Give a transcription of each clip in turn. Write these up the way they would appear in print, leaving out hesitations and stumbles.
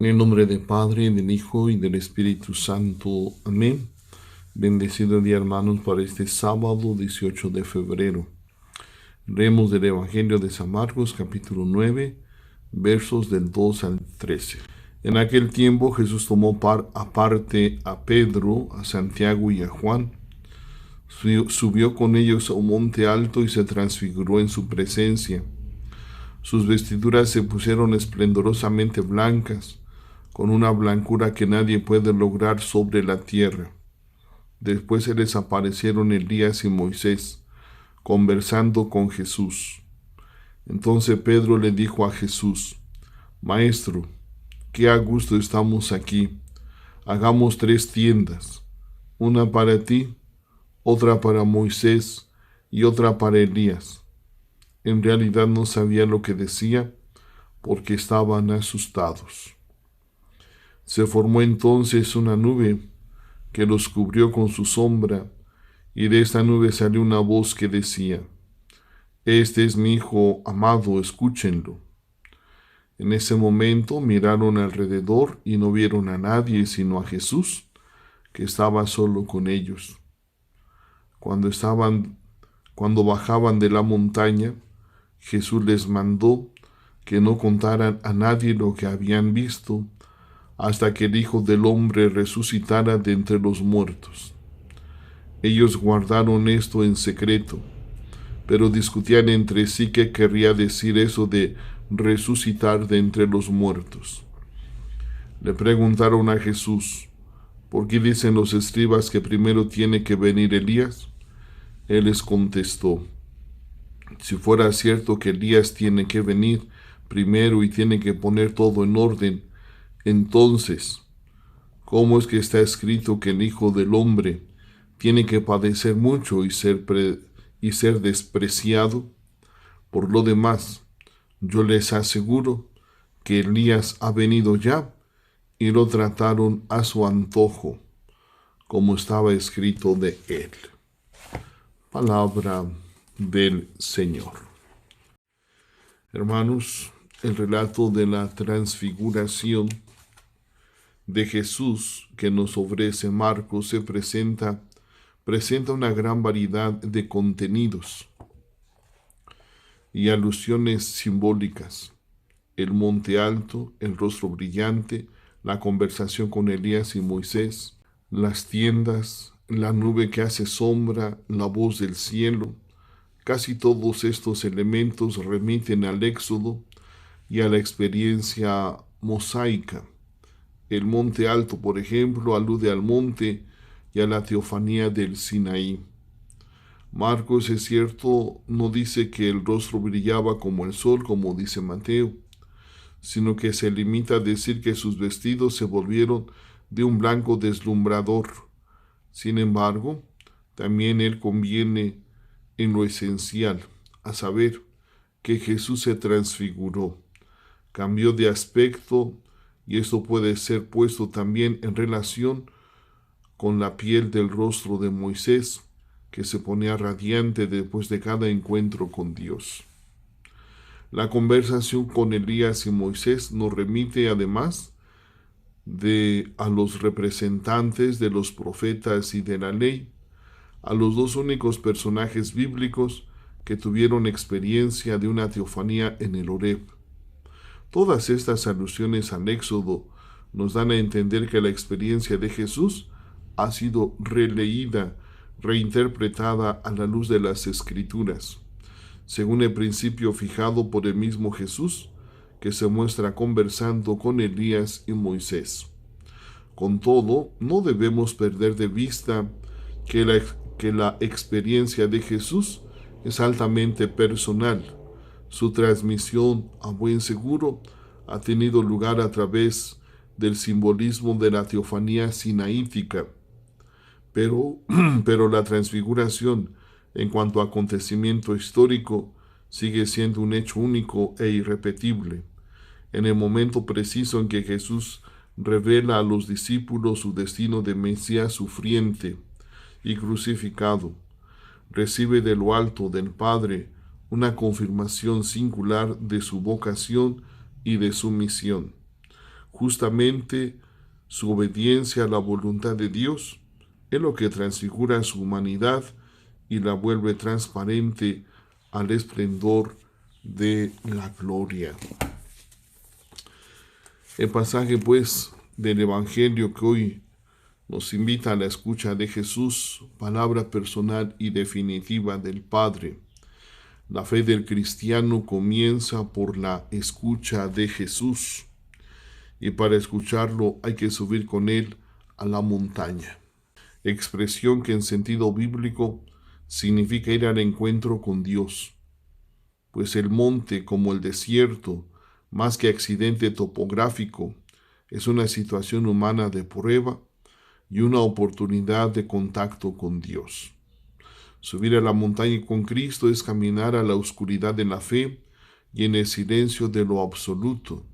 En el nombre del Padre, del Hijo y del Espíritu Santo. Amén. Bendecido día, hermanos, para este sábado 18 de febrero. Leemos del Evangelio de San Marcos, capítulo 9, versos del 2 al 13. En aquel tiempo Jesús tomó aparte a Pedro, a Santiago y a Juan. Subió con ellos a un monte alto y se transfiguró en su presencia. Sus vestiduras se pusieron esplendorosamente blancas, con una blancura que nadie puede lograr sobre la tierra. Después se les aparecieron Elías y Moisés, conversando con Jesús. Entonces Pedro le dijo a Jesús: Maestro, qué a gusto estamos aquí. Hagamos 3 tiendas, una para ti, otra para Moisés y otra para Elías. En realidad no sabía lo que decía, porque estaban asustados. Se formó entonces una nube que los cubrió con su sombra, y de esta nube salió una voz que decía: Este es mi Hijo amado, escúchenlo. En ese momento miraron alrededor y no vieron a nadie sino a Jesús, que estaba solo con ellos. Cuando bajaban de la montaña, Jesús les mandó que no contaran a nadie lo que habían visto, hasta que el Hijo del Hombre resucitara de entre los muertos. Ellos guardaron esto en secreto, pero discutían entre sí qué querría decir eso de resucitar de entre los muertos. Le preguntaron a Jesús: ¿por qué dicen los escribas que primero tiene que venir Elías? Él les contestó: si fuera cierto que Elías tiene que venir primero y tiene que poner todo en orden, entonces, ¿cómo es que está escrito que el Hijo del Hombre tiene que padecer mucho y ser despreciado? Por lo demás, yo les aseguro que Elías ha venido ya y lo trataron a su antojo, como estaba escrito de él. Palabra del Señor. Hermanos, el relato de la transfiguración de Jesús que nos ofrece Marcos presenta una gran variedad de contenidos y alusiones simbólicas: el monte alto, el rostro brillante, la conversación con Elías y Moisés, las tiendas, la nube que hace sombra, la voz del cielo. Casi todos estos elementos remiten al Éxodo y a la experiencia mosaica. El monte alto, por ejemplo, alude al monte y a la teofanía del Sinaí. Marcos, es cierto, no dice que el rostro brillaba como el sol, como dice Mateo, sino que se limita a decir que sus vestidos se volvieron de un blanco deslumbrador. Sin embargo, también él conviene en lo esencial, a saber, que Jesús se transfiguró, cambió de aspecto, y esto puede ser puesto también en relación con la piel del rostro de Moisés, que se ponía radiante después de cada encuentro con Dios. La conversación con Elías y Moisés nos remite además a los representantes de los profetas y de la ley, a los 2 únicos personajes bíblicos que tuvieron experiencia de una teofanía en el Horeb. Todas estas alusiones al Éxodo nos dan a entender que la experiencia de Jesús ha sido releída, reinterpretada a la luz de las Escrituras, según el principio fijado por el mismo Jesús, que se muestra conversando con Elías y Moisés. Con todo, no debemos perder de vista que la experiencia de Jesús es altamente personal. Su transmisión, a buen seguro, ha tenido lugar a través del simbolismo de la teofanía sinaítica. Pero la transfiguración, en cuanto a acontecimiento histórico, sigue siendo un hecho único e irrepetible. En el momento preciso en que Jesús revela a los discípulos su destino de Mesías sufriente y crucificado, recibe de lo alto del Padre una confirmación singular de su vocación y de su misión. Justamente su obediencia a la voluntad de Dios es lo que transfigura su humanidad y la vuelve transparente al esplendor de la gloria. El pasaje, pues, del Evangelio que hoy nos invita a la escucha de Jesús, palabra personal y definitiva del Padre. La fe del cristiano comienza por la escucha de Jesús, y para escucharlo hay que subir con él a la montaña, expresión que en sentido bíblico significa ir al encuentro con Dios, pues el monte, como el desierto, más que accidente topográfico, es una situación humana de prueba y una oportunidad de contacto con Dios. Subir a la montaña con Cristo es caminar a la oscuridad de la fe y en el silencio de lo absoluto.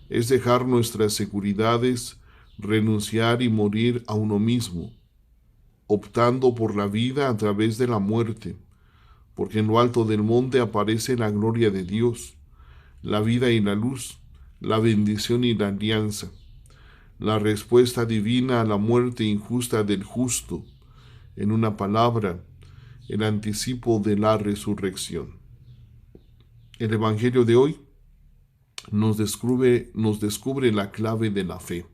Es dejar nuestras seguridades, renunciar y morir a uno mismo, optando por la vida a través de la muerte, porque en lo alto del monte aparece la gloria de Dios, la vida y la luz, la bendición y la alianza, la respuesta divina a la muerte injusta del justo, en una palabra, el anticipo de la resurrección. El Evangelio de hoy nos descubre la clave de la fe.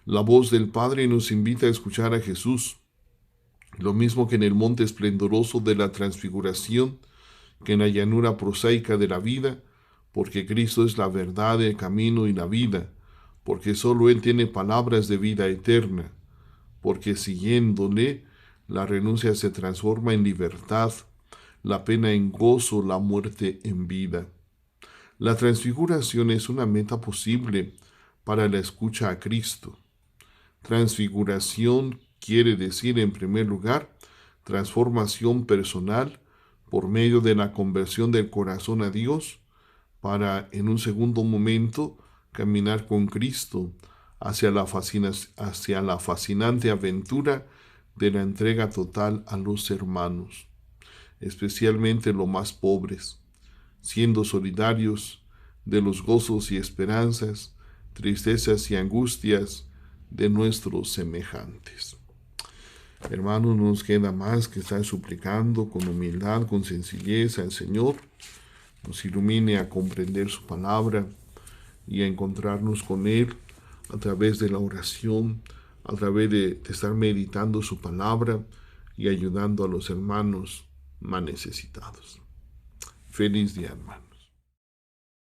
La voz del Padre nos invita a escuchar a Jesús, lo mismo que en el monte esplendoroso de la transfiguración, que en la llanura prosaica de la vida, porque Cristo es la verdad, el camino y la vida, porque solo Él tiene palabras de vida eterna, porque siguiéndole, la renuncia se transforma en libertad, la pena en gozo, la muerte en vida. La transfiguración es una meta posible para la escucha a Cristo. Transfiguración quiere decir, en primer lugar, transformación personal por medio de la conversión del corazón a Dios, para, en un segundo momento, caminar con Cristo hacia la fascinante aventura de la entrega total a los hermanos, especialmente los más pobres, siendo solidarios de los gozos y esperanzas, tristezas y angustias de nuestros semejantes. Hermanos, no nos queda más que estar suplicando con humildad, con sencillez al Señor, nos ilumine a comprender su palabra y a encontrarnos con Él a través de la oración, a través de estar meditando su palabra y ayudando a los hermanos más necesitados. Feliz día, hermano.